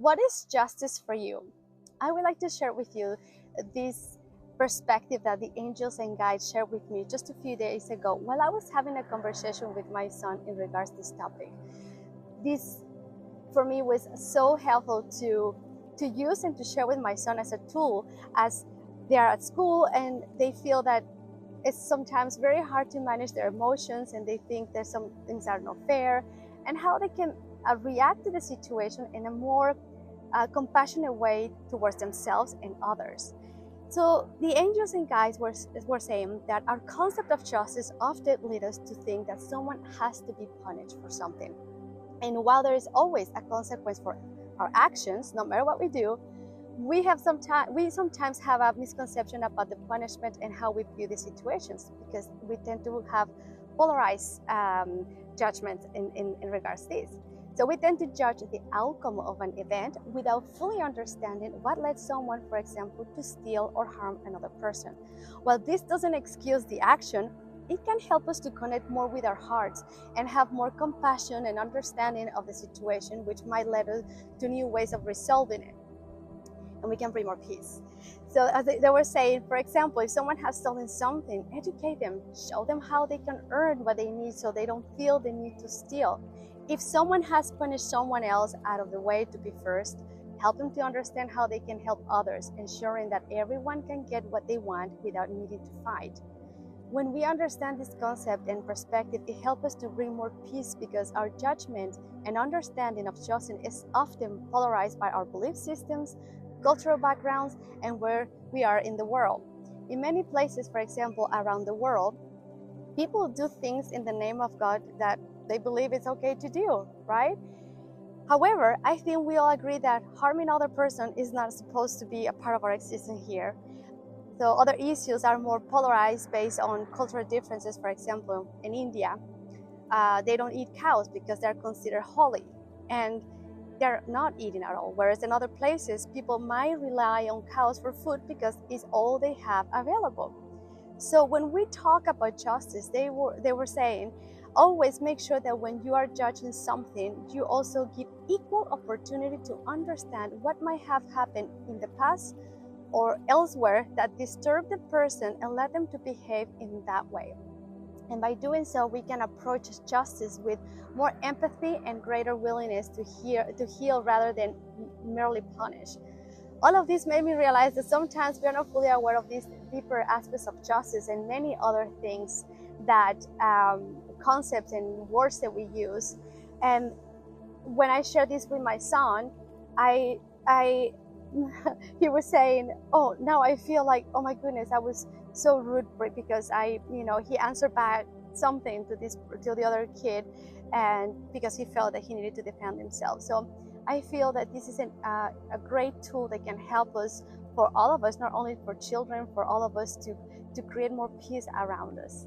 What is justice for you? I would like to share with you this perspective that the angels and guides shared with me just a few days ago while I was having a conversation with my son in regards to this topic. This, for me, was so helpful to use and to share with my son as a tool as they are at school and they feel that it's sometimes very hard to manage their emotions and they think that some things are not fair, and how they can react to the situation in a more compassionate way towards themselves and others. So the angels and guides were saying that our concept of justice often leads us to think that someone has to be punished for something. And while there is always a consequence for our actions, no matter what we do, we sometimes have a misconception about the punishment and how we view the situations, because we tend to have polarized judgments in regards to this. So we tend to judge the outcome of an event without fully understanding what led someone, for example, to steal or harm another person. While this doesn't excuse the action, it can help us to connect more with our hearts and have more compassion and understanding of the situation, which might lead us to new ways of resolving it, and we can bring more peace. So as they were saying, for example, if someone has stolen something, educate them, show them how they can earn what they need so they don't feel the need to steal. If someone has punished someone else out of the way to be first, help them to understand how they can help others, ensuring that everyone can get what they want without needing to fight. When we understand this concept and perspective, it helps us to bring more peace, because our judgment and understanding of justice is often polarized by our belief systems, cultural backgrounds, and where we are in the world. In many places, for example, around the world, people do things in the name of God that they believe it's okay to do, right? However, I think we all agree that harming another person is not supposed to be a part of our existence here. So other issues are more polarized based on cultural differences. For example, in India, they don't eat cows because they're considered holy, and they're not eating at all. Whereas in other places, people might rely on cows for food because it's all they have available. So when we talk about justice, they were saying, always make sure that when you are judging something, you also give equal opportunity to understand what might have happened in the past or elsewhere that disturbed the person, and let them to behave in that way. And by doing so, we can approach justice with more empathy and greater willingness to heal rather than merely punish. All of this made me realize that sometimes we are not fully aware of these deeper aspects of justice and many other things that concepts and words that we use. And when I shared this with my son, I he was saying, "Oh, now I feel like, oh my goodness, I was so rude because he answered back something to the other kid, and because he felt that he needed to defend himself." So I feel that this is a great tool that can help us, for all of us, not only for children, for all of us to create more peace around us.